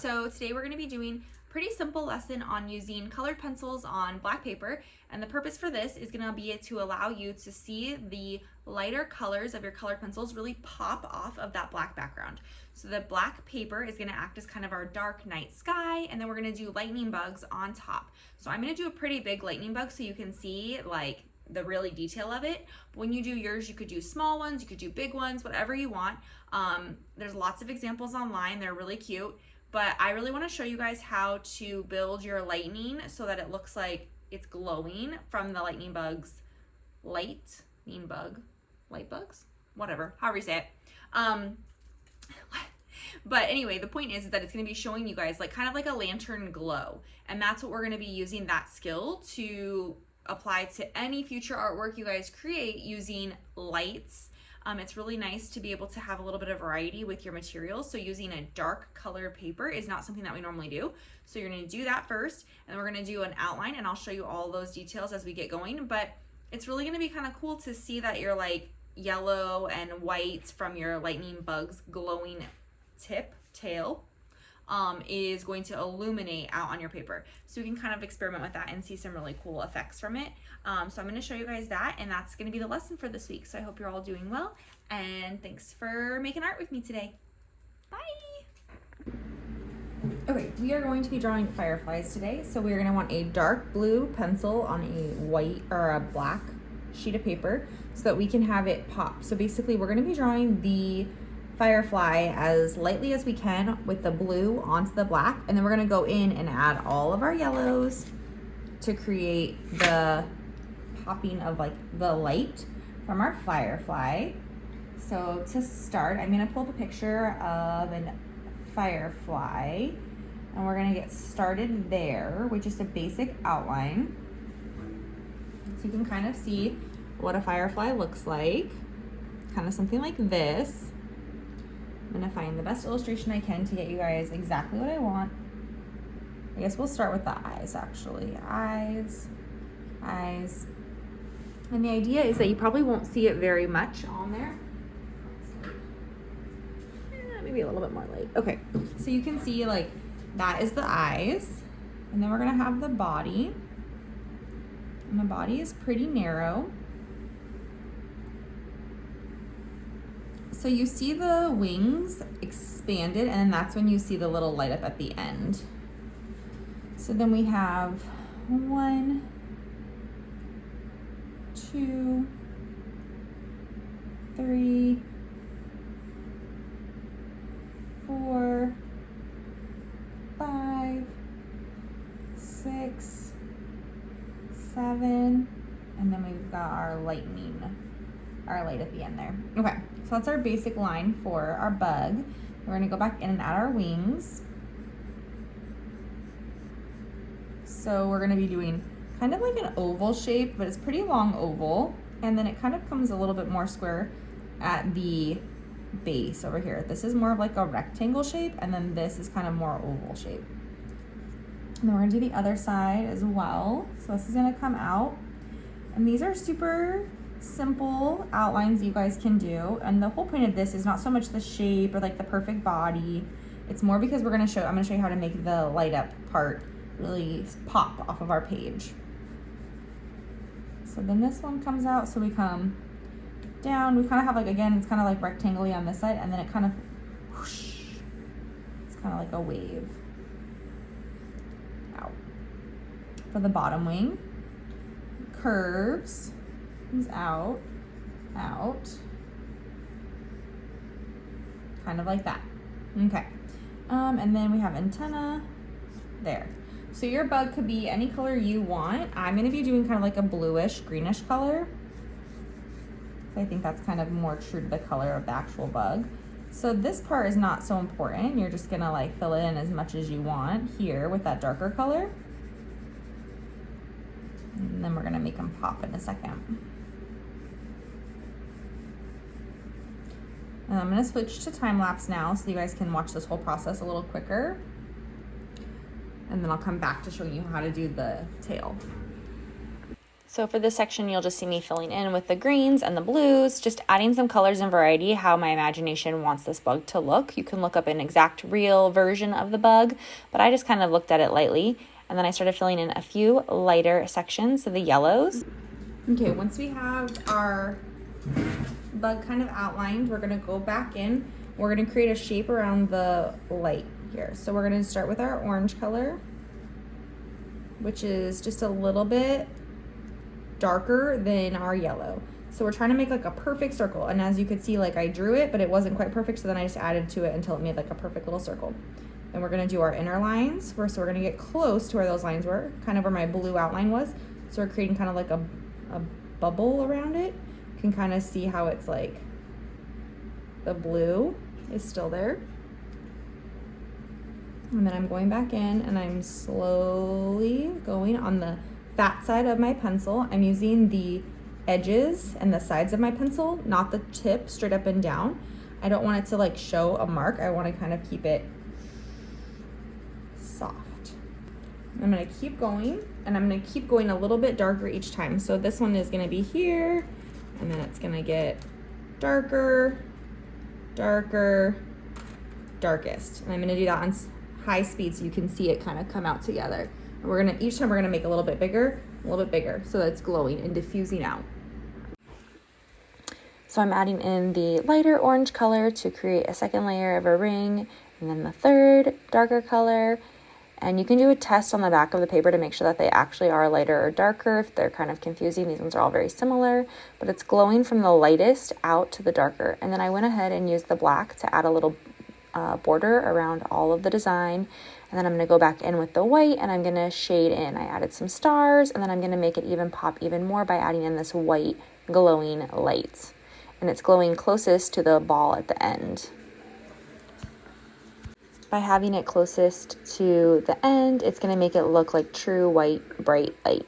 So today we're going to be doing a pretty simple lesson on using colored pencils on black paper, and the purpose for this is going to be to allow you to see the lighter colors of your colored pencils really pop off of that black background. So the black paper is going to act as kind of our dark night sky, and then we're going to do lightning bugs on top. So I'm going to do a pretty big lightning bug so you can see like the really detail of it. But when you do yours, you could do small ones, you could do big ones, whatever you want. There's lots of examples online. They're really cute. But I really want to show you guys how to build your lightning so that it looks like it's glowing from the lightning bugs, light bugs, whatever, however you say it. But anyway, the point is that it's going to be showing you guys like kind of like a lantern glow. And that's what we're going to be using that skill to apply to any future artwork you guys create using lights. It's really nice to be able to have a little bit of variety with your materials. So using a dark colored paper is not something that we normally do. So you're going to do that first, and we're going to do an outline, and I'll show you all those details as we get going. But it's really going to be kind of cool to see that your like yellow and white from your lightning bug's glowing tail is going to illuminate out on your paper. So you can kind of experiment with that and see some really cool effects from it. So I'm going to show you guys that, and that's going to be the lesson for this week. So I hope you're all doing well, and thanks for making art with me today. Bye! Okay, we are going to be drawing fireflies today. So we're going to want a dark blue pencil on a white or a black sheet of paper so that we can have it pop. So basically we're going to be drawing the firefly as lightly as we can with the blue onto the black, and then we're going to go in and add all of our yellows to create the popping of like the light from our firefly. So to start, I'm going to pull up a picture of a firefly, and we're going to get started there with just a basic outline so you can kind of see what a firefly looks like, kind of something like this. I'm gonna find the best illustration I can to get you guys exactly what I want. I guess we'll start with the eyes actually. Eyes. And the idea is that you probably won't see it very much on there. Maybe a little bit more light. Okay, so you can see like that is the eyes. And then we're gonna have the body. And the body is pretty narrow. So you see the wings expanded, and then that's when you see the little light up at the end. So then we have 1, 2, 3, 4, 5, 6, 7, and then we've got our light at the end there. Okay, so that's our basic line for our bug. We're gonna go back in and add our wings. So we're gonna be doing kind of like an oval shape, but it's pretty long oval. And then it kind of comes a little bit more square at the base over here. This is more of like a rectangle shape, and then this is kind of more oval shape. And then we're gonna do the other side as well. So this is gonna come out. And these are super simple outlines you guys can do, and the whole point of this is not so much the shape or like the perfect body. It's more because I'm gonna show you how to make the light up part really pop off of our page. So then this one comes out, so we come down, we kind of have like, again, it's kind of like rectangly on this side, and then it kind of whoosh, it's kind of like a wave out. For the bottom wing, curves, out, kind of like that. Okay, and then we have antenna there. So your bug could be any color you want. I'm gonna be doing kind of like a bluish, greenish color. So I think that's kind of more true to the color of the actual bug. So this part is not so important. You're just gonna like fill it in as much as you want here with that darker color. And then we're gonna make them pop in a second. And I'm gonna switch to time lapse now so you guys can watch this whole process a little quicker. And then I'll come back to show you how to do the tail. So for this section, you'll just see me filling in with the greens and the blues, just adding some colors and variety, how my imagination wants this bug to look. You can look up an exact real version of the bug, but I just kind of looked at it lightly. And then I started filling in a few lighter sections, so the yellows. Okay, once we have our bug kind of outlined, we're gonna go back in. We're gonna create a shape around the light here. So we're gonna start with our orange color, which is just a little bit darker than our yellow. So we're trying to make like a perfect circle. And as you could see, like I drew it, but it wasn't quite perfect. So then I just added to it until it made like a perfect little circle. Then we're gonna do our inner lines. So we're gonna get close to where those lines were, kind of where my blue outline was. So we're creating kind of like a bubble around it. You can kind of see how it's like the blue is still there. And then I'm going back in and I'm slowly going on the fat side of my pencil. I'm using the edges and the sides of my pencil, not the tip straight up and down. I don't want it to like show a mark. I want to kind of keep it soft. I'm going to keep going, and I'm going to keep going a little bit darker each time. So this one is going to be here, and then it's going to get darker, darker, darkest. And I'm going to do that on high speed so you can see it kind of come out together. And each time we're gonna make a little bit bigger, so that it's glowing and diffusing out. So I'm adding in the lighter orange color to create a second layer of a ring, and then the third darker color. And you can do a test on the back of the paper to make sure that they actually are lighter or darker if they're kind of confusing. These ones are all very similar, but it's glowing from the lightest out to the darker. And then I went ahead and used the black to add a little border around all of the design. And then I'm going to go back in with the white and I'm going to shade in. I added some stars, and then I'm going to make it even pop even more by adding in this white glowing light. And it's glowing closest to the ball at the end. By having it closest to the end, it's going to make it look like true white bright light.